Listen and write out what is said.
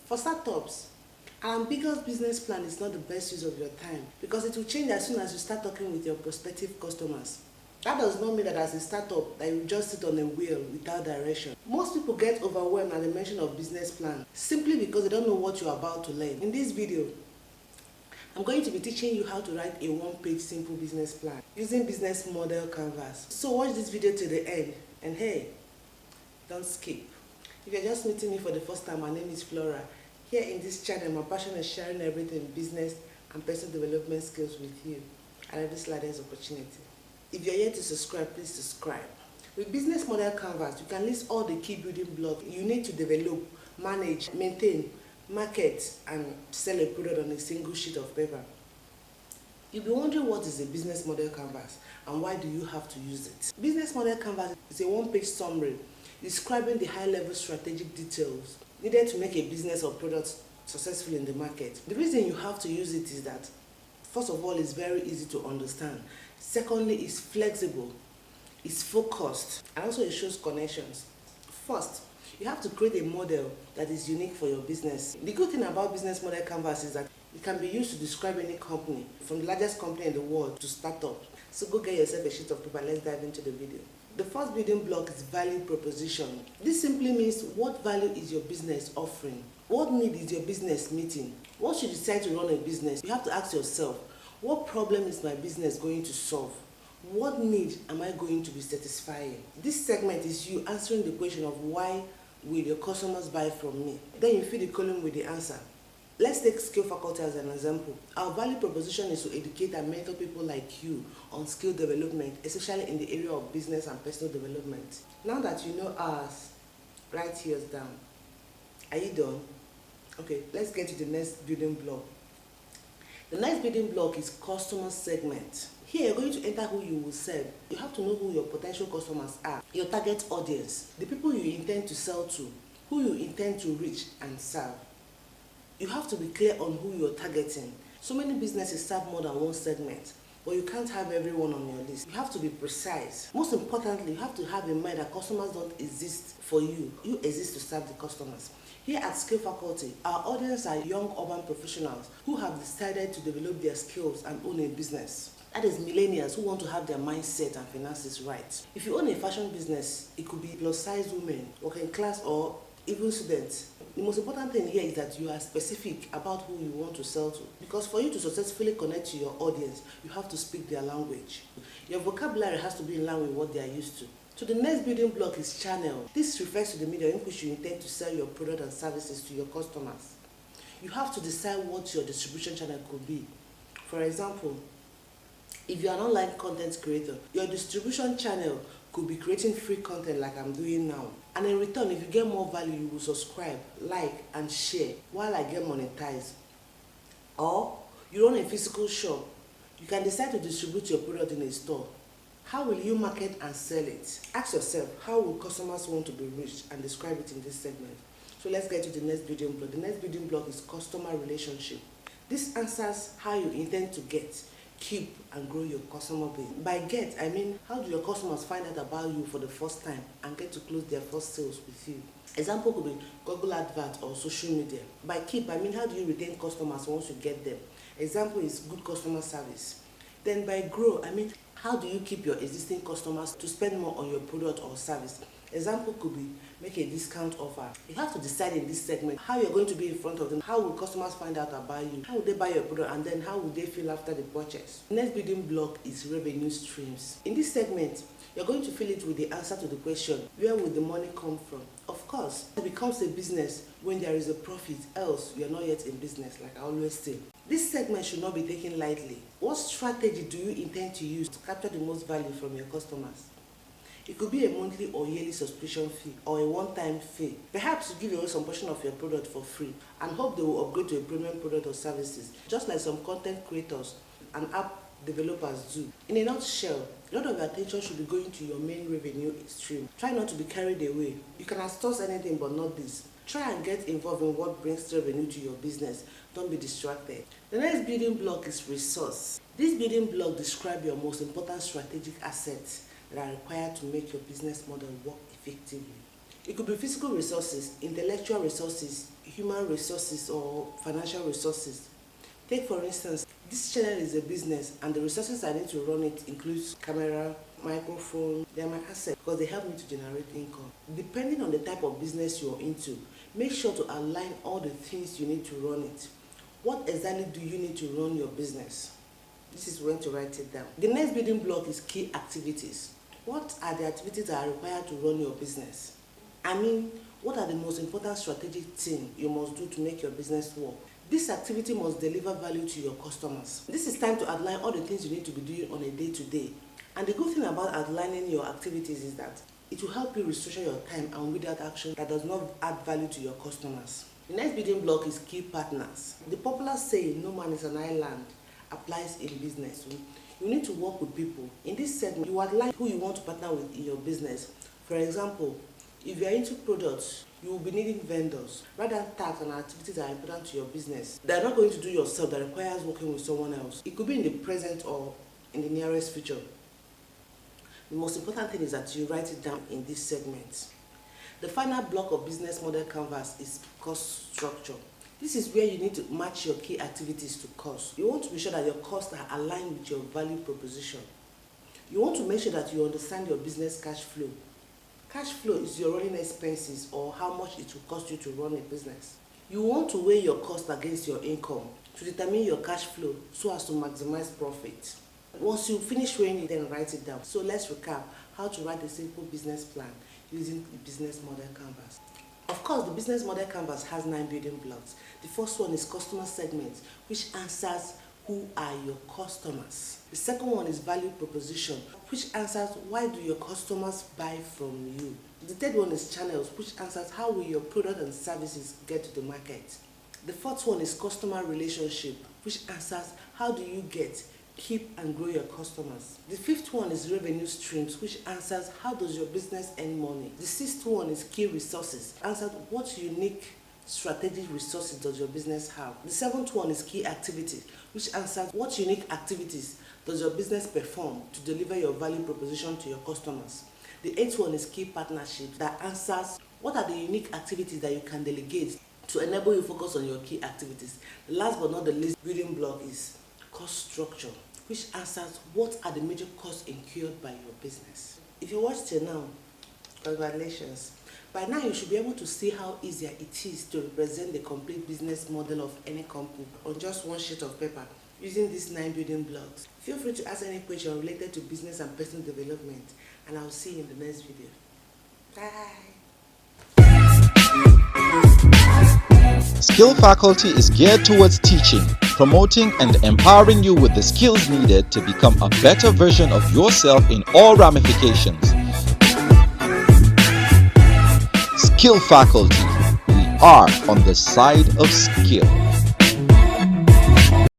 For startups, an ambiguous business plan is not the best use of your time because it will change as soon as you start talking with your prospective customers. That does not mean that as a startup that you just sit on a wheel without direction. Most people get overwhelmed at the mention of business plan simply because they don't know what you're about to learn. In this video, I'm going to be teaching you how to write a one-page simple business plan using business model canvas. So watch this video to the end, and hey, don't skip. If you're just meeting me for the first time, my name is Flora. Here in this channel, my passion is sharing everything business and personal development skills with you at every slightest opportunity. If you're yet to subscribe, please subscribe. With business model canvas, you can list all the key building blocks you need to develop, manage, maintain, market, and sell a product on a single sheet of paper. You'll be wondering what is a business model canvas and why do you have to use it. Business model canvas is a one-page summary describing the high-level strategic details needed to make a business or product successful in the market. The reason you have to use it is that, first of all, it's very easy to understand. Secondly, it's flexible, it's focused, and also it shows connections. First, you have to create a model that is unique for your business. The good thing about business model canvas is that it can be used to describe any company, from the largest company in the world to startup. So go get yourself a sheet of paper, let's dive into the video. The first building block is value proposition. This simply means what value is your business offering? What need is your business meeting? Once you decide to run a business, you have to ask yourself, what problem is my business going to solve? What need am I going to be satisfying? This segment is you answering the question of why will your customers buy from me? Then you fill the column with the answer. Let's take skill faculty as an example. Our value proposition is to educate and mentor people like you on skill development, especially in the area of business and personal development. Now that you know ours, write yours down. Are you done? Okay, let's get to the next building block. The next building block is customer segment. Here, you're going to enter who you will serve. You have to know who your potential customers are, your target audience, the people you intend to sell to, who you intend to reach and serve. You have to be clear on who you're targeting. So many businesses serve more than one segment, but you can't have everyone on your list. You have to be precise. Most importantly, you have to have in mind that customers don't exist for you. You exist to serve the customers. Here at Skill Faculty, our audience are young urban professionals who have decided to develop their skills and own a business. That is millennials who want to have their mindset and finances right. If you own a fashion business, it could be plus-size women, working class, or even students. The most important thing here is that you are specific about who you want to sell to. Because for you to successfully connect to your audience, you have to speak their language. Your vocabulary has to be in line with what they are used to. So the next building block is channel. This refers to the medium in which you intend to sell your product and services to your customers. You have to decide what your distribution channel could be. For example, if you are an online content creator, your distribution channel could be creating free content like I'm doing now. And in return, if you get more value, you will subscribe, like, and share while I get monetized. Or you run a physical shop. You can decide to distribute your product in a store. How will you market and sell it? Ask yourself, how will customers want to be reached, and describe it in this segment. So let's get to the next building block. The next building block is customer relationship. This answers how you intend to get, keep, and grow your customer base. By get, I mean how do your customers find out about you for the first time and get to close their first sales with you? Example could be Google Adverts or social media. By keep, I mean how do you retain customers once you get them? Example is good customer service. Then by grow, I mean how do you keep your existing customers to spend more on your product or service? Example could be make a discount offer. You have to decide in this segment how you're going to be in front of them. How will customers find out about you? How will they buy your product? And then how will they feel after the purchase? The next building block is revenue streams. In this segment, you're going to fill it with the answer to the question, where will the money come from? Of course, it becomes a business when there is a profit, else you're not yet in business, like I always say. This segment should not be taken lightly. What strategy do you intend to use to capture the most value from your customers? It could be a monthly or yearly subscription fee or a one-time fee. Perhaps you give away some portion of your product for free and hope they will upgrade to a premium product or services, just like some content creators and app developers do. In a nutshell, a lot of your attention should be going to your main revenue stream. Try not to be carried away. You can outsource anything but not this. Try and get involved in what brings revenue to your business. Don't be distracted. The next building block is resource. This building block describes your most important strategic assets that are required to make your business model work effectively. It could be physical resources, intellectual resources, human resources or financial resources. Take for instance, this channel is a business and the resources I need to run it includes camera, microphone. They are my assets because they help me to generate income. Depending on the type of business you're into, make sure to align all the things you need to run it. What exactly do you need to run your business? This is when to write it down. The next building block is key activities. What are the activities that are required to run your business? What are the most important strategic things you must do to make your business work? This activity must deliver value to your customers. This is time to outline all the things you need to be doing on a day-to-day. And the good thing about outlining your activities is that it will help you restructure your time and weed out action that does not add value to your customers. The next building block is key partners. The popular saying, "No man is an island," applies in business. You need to work with people. In this segment, you outline who you want to partner with in your business. For example, if you are into products, you will be needing vendors. Rather than tasks and activities that are important to your business, they are not going to do yourself, that requires working with someone else. It could be in the present or in the nearest future. The most important thing is that you write it down in this segment. The final block of business model canvas is cost structure. This is where you need to match your key activities to cost. You want to be sure that your costs are aligned with your value proposition. You want to make sure that you understand your business cash flow. Cash flow is your running expenses or how much it will cost you to run a business. You want to weigh your cost against your income to determine your cash flow so as to maximize profit. Once you finish weighing it, then write it down. So let's recap how to write a simple business plan using the business model canvas. Of course, the business model canvas has 9 building blocks. The first one is customer segment, which answers who are your customers. The second one is value proposition, which answers why do your customers buy from you. The third one is channels, which answers how will your product and services get to the market. The fourth one is customer relationship, which answers how do you get, keep and grow your customers. The fifth one is revenue streams, which answers how does your business earn money. The sixth one is key resources, answers what unique strategic resources does your business have. The seventh one is key activities, which answers what unique activities does your business perform to deliver your value proposition to your customers. The eighth one is key partnerships, that answers what are the unique activities that you can delegate to enable you focus on your key activities. The last but not the least building block is cost structure, which answers what are the major costs incurred by your business. If you watched till now, congratulations. By now you should be able to see how easier it is to represent the complete business model of any company on just one sheet of paper using these 9 building blocks. Feel free to ask any question related to business and personal development, and I'll see you in the next video. Bye. Skill Faculty is geared towards teaching, promoting, and empowering you with the skills needed to become a better version of yourself in all ramifications. Skill Faculty, we are on the side of skill.